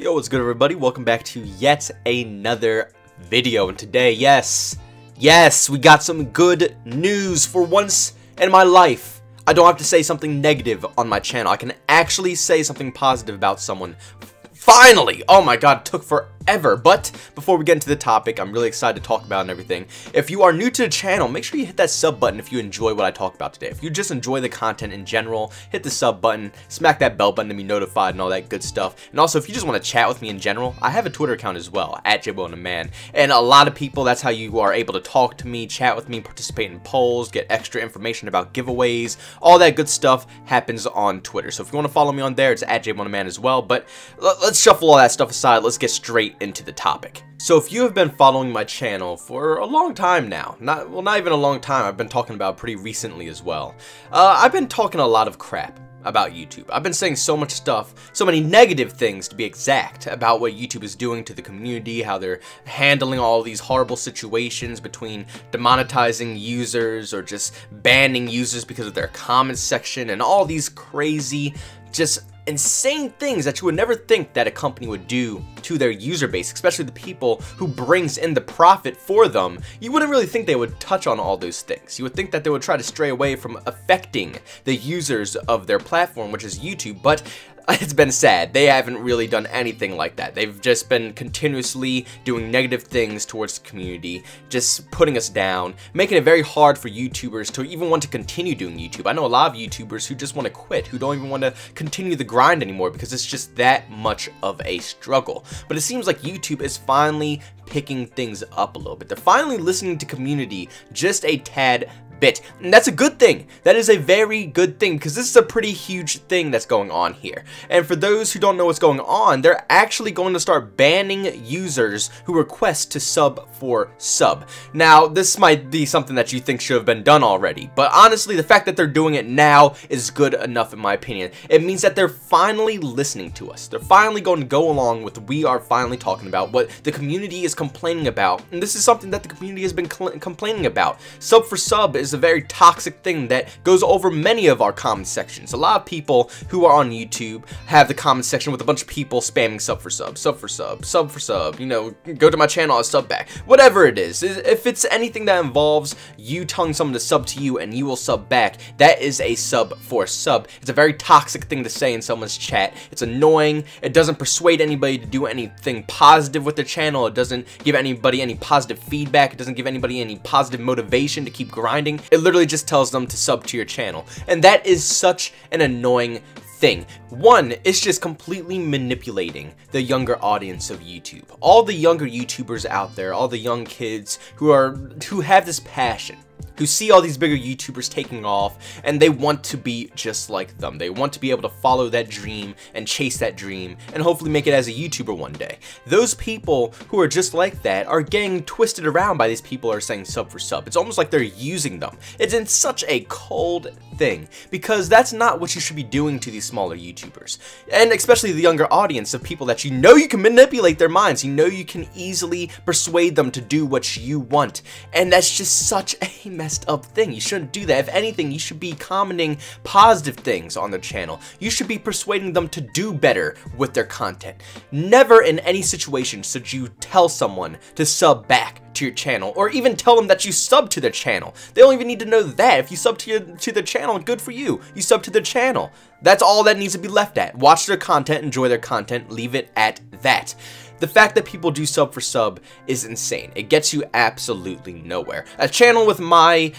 Yo, what's good everybody? Welcome back to yet another video, and today, yes, we got some good news. For once in my life, I don't have to say something negative on my channel. I can actually say something positive about someone. Finally! Oh my god, it took forever. But before we get into the topic, I'm really excited to talk about and everything. If you are new to the channel, make sure you hit that sub button if you enjoy what I talk about today. If you just enjoy the content in general, hit the sub button, smack that bell button to be notified and all that good stuff. And also, if you just want to chat with me in general, I have a Twitter account as well, @JBoneTheMan. And a lot of people, that's how you are able to talk to me, chat with me, participate in polls, get extra information about giveaways. All that good stuff happens on Twitter. So if you want to follow me on there, it's @JBoneTheMan as well. But let's shuffle all that stuff aside. Let's get straight into the topic. So if you have been following my channel for a long time now, not even a long time, I've been talking about pretty recently as well. I've been talking a lot of crap about YouTube. I've been saying so much stuff, so many negative things to be exact, about what YouTube is doing to the community, how they're handling all these horrible situations between demonetizing users or just banning users because of their comment section and all these crazy, just insane things that you would never think that a company would do to their user base, especially the people who brings in the profit for them. You wouldn't really think they would touch on all those things. You would think that they would try to stray away from affecting the users of their platform, which is YouTube, but it's been sad. They haven't really done anything like that. They've just been continuously doing negative things towards the community, just putting us down, making it very hard for YouTubers to even want to continue doing YouTube. I know a lot of YouTubers who just want to quit, who don't even want to continue the grind anymore because it's just that much of a struggle. But it seems like YouTube is finally picking things up a little bit. They're finally listening to community just a tad bit, and that's a good thing. That is a very good thing, because this is a pretty huge thing that's going on here. And for those who don't know what's going on, they're actually going to start banning users who request to Sub4Sub. Now, this might be something that you think should have been done already, but honestly, the fact that they're doing it now is good enough in my opinion. It means that they're finally listening to us. They're finally going to go along with what we are finally talking about, what the community is complaining about, and this is something that the community has been complaining about. Sub4Sub is a very toxic thing that goes over many of our comment sections. A lot of people who are on YouTube have the comment section with a bunch of people spamming Sub4Sub, Sub4Sub, Sub4Sub, you know, go to my channel, I'll sub back. Whatever it is, if it's anything that involves you telling someone to sub to you and you will sub back, that is a Sub4Sub. It's a very toxic thing to say in someone's chat. It's annoying. It doesn't persuade anybody to do anything positive with their channel. It doesn't give anybody any positive feedback. It doesn't give anybody any positive motivation to keep grinding. It literally just tells them to sub to your channel, and that is such an annoying thing. One, it's just completely manipulating the younger audience of YouTube. All the younger YouTubers out there, all the young kids who have this passion, who see all these bigger YouTubers taking off, and they want to be just like them. They want to be able to follow that dream and chase that dream and hopefully make it as a YouTuber one day. Those people who are just like that are getting twisted around by these people who are saying Sub4Sub. It's almost like they're using them. It's in such a cold thing, because that's not what you should be doing to these smaller YouTubers, and especially the younger audience of people that you know you can manipulate their minds, you know you can easily persuade them to do what you want, and that's just such a messed up thing. You shouldn't do that. If anything, you should be commenting positive things on their channel. You should be persuading them to do better with their content. Never in any situation should you tell someone to sub back to your channel, or even tell them that you sub to their channel. They don't even need to know that. If you sub to their channel, good for you. You sub to their channel. That's all that needs to be left at. Watch their content, enjoy their content, leave it at that. The fact that people do Sub4Sub is insane. It gets you absolutely nowhere. A channel with my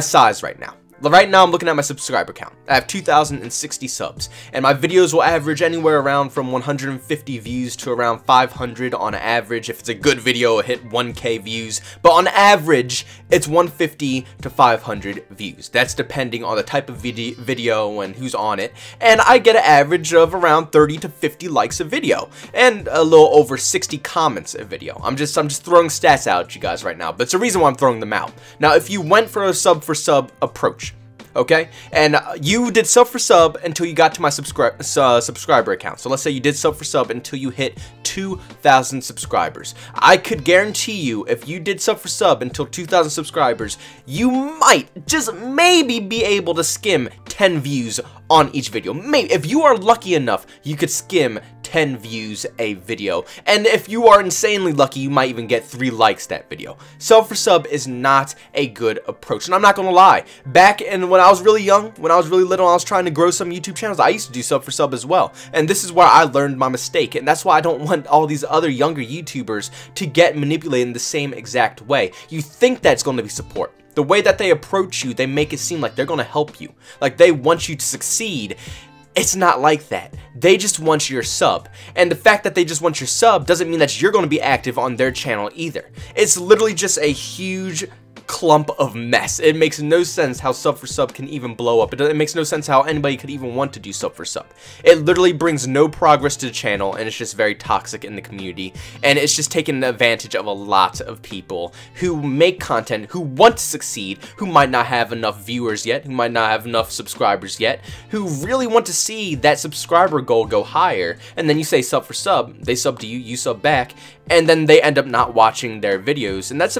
size right now. Right now, I'm looking at my subscriber count. I have 2,060 subs, and my videos will average anywhere around from 150 views to around 500 on average. If it's a good video, it'll hit 1K views, but on average, it's 150 to 500 views. That's depending on the type of video and who's on it, and I get an average of around 30 to 50 likes a video, and a little over 60 comments a video. I'm just throwing stats out at you guys right now, but it's the reason why I'm throwing them out. Now, if you went for a Sub4Sub approach, okay, and you did Sub4Sub until you got to my subscriber account. So let's say you did Sub4Sub until you hit 2,000 subscribers. I could guarantee you, if you did Sub4Sub until 2,000 subscribers, you might, just maybe, be able to skim 10 views on each video. Maybe, if you are lucky enough, you could skim 10 10 views a video. And if you are insanely lucky, you might even get 3 likes that video. Sub4Sub is not a good approach. And I'm not gonna lie, back when I was really young, when I was really little, I was trying to grow some YouTube channels, I used to do Sub4Sub as well. And this is where I learned my mistake. And that's why I don't want all these other younger YouTubers to get manipulated in the same exact way. You think that's going to be support. The way that they approach you, they make it seem like they're going to help you. Like they want you to succeed. It's not like that. They just want your sub. And the fact that they just want your sub doesn't mean that you're going to be active on their channel either. It's literally just a huge clump of mess. It makes no sense how Sub4Sub can even blow up. It makes no sense how anybody could even want to do Sub4Sub. It literally brings no progress to the channel, and it's just very toxic in the community, and it's just taking advantage of a lot of people who make content, who want to succeed, who might not have enough viewers yet, who might not have enough subscribers yet, who really want to see that subscriber goal go higher, and then you say Sub4Sub, they sub to you, you sub back, and then they end up not watching their videos, and that's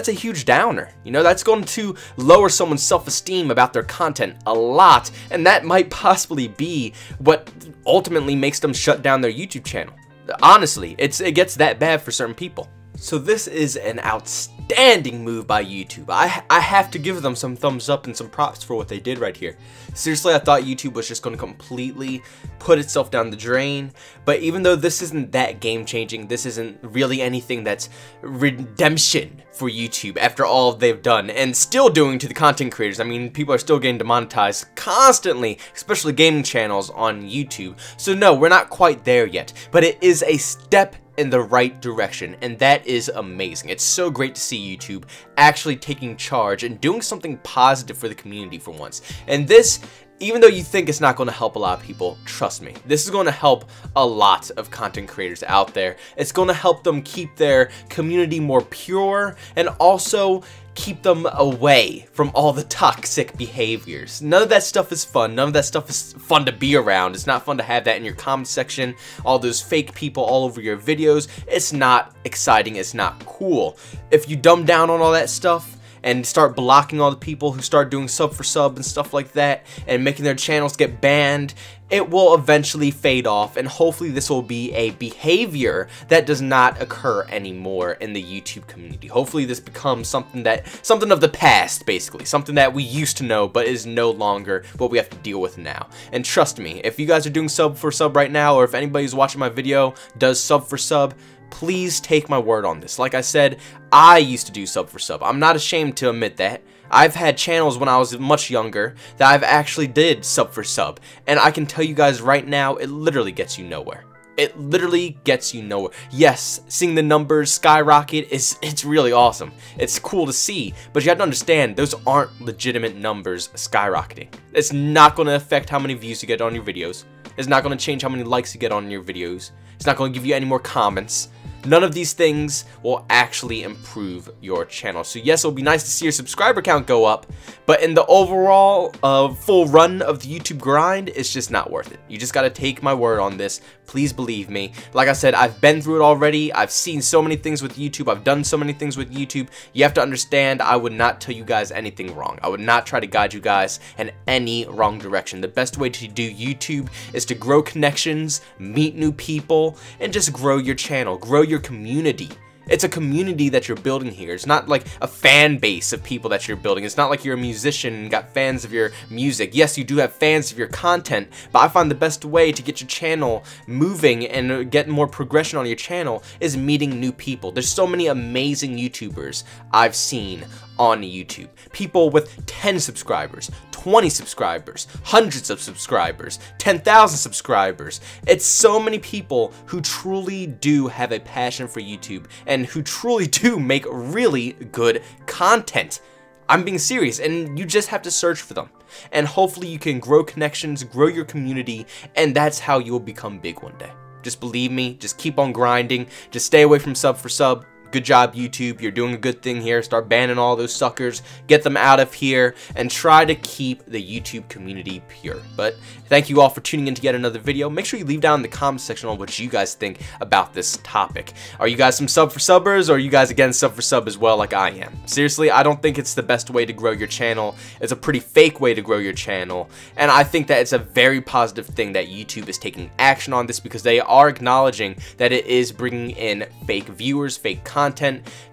a huge downer. You know, that's going to lower someone's self-esteem about their content a lot, and that might possibly be what ultimately makes them shut down their YouTube channel. Honestly, it gets that bad for certain people. So this is an outstanding move by YouTube. I have to give them some thumbs up and some props for what they did right here. Seriously, I thought YouTube was just going to completely put itself down the drain. But even though this isn't that game-changing, this isn't really anything that's redemption for YouTube after all they've done and still doing to the content creators. I mean, people are still getting demonetized constantly, especially gaming channels on YouTube. So no, we're not quite there yet. But it is a step in the right direction, and that is amazing. It's so great to see YouTube actually taking charge and doing something positive for the community for once. And this, even though you think it's not going to help a lot of people, trust me, this is going to help a lot of content creators out there. It's going to help them keep their community more pure and also keep them away from all the toxic behaviors. None of that stuff is fun. None of that stuff is fun to be around. It's not fun to have that in your comment section. All those fake people all over your videos. It's not exciting. It's not cool. If you dumb down on all that stuff and start blocking all the people who start doing Sub4Sub and stuff like that and making their channels get banned, it will eventually fade off, and hopefully this will be a behavior that does not occur anymore in the YouTube community. Hopefully this becomes something of the past, basically, something that we used to know but is no longer what we have to deal with now. And trust me, if you guys are doing Sub4Sub right now, or if anybody's watching my video does Sub4Sub, please take my word on this. Like I said, I used to do Sub4Sub. I'm not ashamed to admit that. I've had channels when I was much younger that I've actually did Sub4Sub, and I can tell you guys right now, it literally gets you nowhere. It literally gets you nowhere. Yes, seeing the numbers skyrocket it's really awesome. It's cool to see, but you have to understand those aren't legitimate numbers skyrocketing. It's not going to affect how many views you get on your videos. It's not going to change how many likes you get on your videos. It's not going to give you any more comments. None of these things will actually improve your channel. So yes, it'll be nice to see your subscriber count go up, but in the overall full run of the YouTube grind, it's just not worth it. You just gotta take my word on this. Please believe me. Like I said, I've been through it already. I've seen so many things with YouTube. I've done so many things with YouTube. You have to understand, I would not tell you guys anything wrong. I would not try to guide you guys in any wrong direction. The best way to do YouTube is to grow connections, meet new people, and just grow your channel, grow your community. It's a community that you're building here. It's not like a fan base of people that you're building. It's not like you're a musician and got fans of your music. Yes, you do have fans of your content, but I find the best way to get your channel moving and get more progression on your channel is meeting new people. There's so many amazing YouTubers I've seen on YouTube. People with 10 subscribers, 20 subscribers, hundreds of subscribers, 10,000 subscribers. It's so many people who truly do have a passion for YouTube and who truly do make really good content. I'm being serious, and you just have to search for them. And hopefully you can grow connections, grow your community, and that's how you will become big one day. Just believe me, just keep on grinding, just stay away from Sub4Sub. Good job, YouTube. You're doing a good thing here. Start banning all those suckers. Get them out of here and try to keep the YouTube community pure. But thank you all for tuning in to yet another video. Make sure you leave down in the comment section on what you guys think about this topic. Are you guys some Sub4Subbers, or are you guys against Sub4Sub as well like I am? Seriously, I don't think it's the best way to grow your channel. It's a pretty fake way to grow your channel, and I think that it's a very positive thing that YouTube is taking action on this, because they are acknowledging that it is bringing in fake viewers, fake content,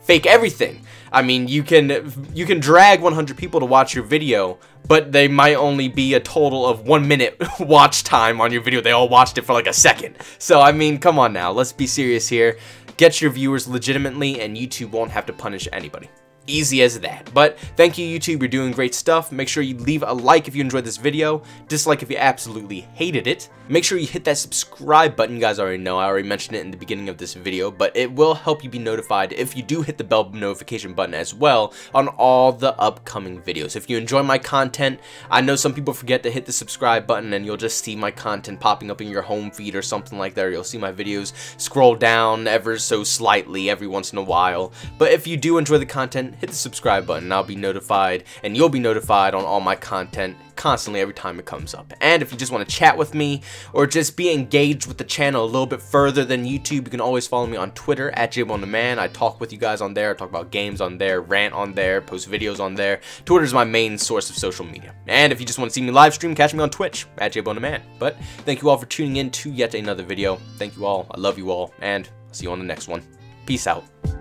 fake everything. I mean, you can drag 100 people to watch your video, but they might only be a total of 1 minute watch time on your video. They all watched it for like a second. So, I mean, come on now. Let's be serious here. Get your viewers legitimately, and YouTube won't have to punish anybody. Easy as that. But thank you, YouTube. You're doing great stuff. Make sure you leave a like if you enjoyed this video. Dislike if you absolutely hated it. Make sure you hit that subscribe button. You guys already know. I already mentioned it in the beginning of this video, but it will help you be notified if you do hit the bell notification button as well on all the upcoming videos. If you enjoy my content, I know some people forget to hit the subscribe button, and you'll just see my content popping up in your home feed or something like that. Or you'll see my videos scroll down ever so slightly every once in a while. But if you do enjoy the content, hit the subscribe button. I'll be notified, and you'll be notified on all my content constantly every time it comes up. And if you just want to chat with me or just be engaged with the channel a little bit further than YouTube, you can always follow me on Twitter at JBoneTheMan. I talk with you guys on there. I talk about games on there, rant on there, post videos on there. Twitter is my main source of social media. And if you just want to see me live stream, catch me on Twitch at JBoneTheMan. But thank you all for tuning in to yet another video. Thank you all. I love you all, and I'll see you on the next one. Peace out.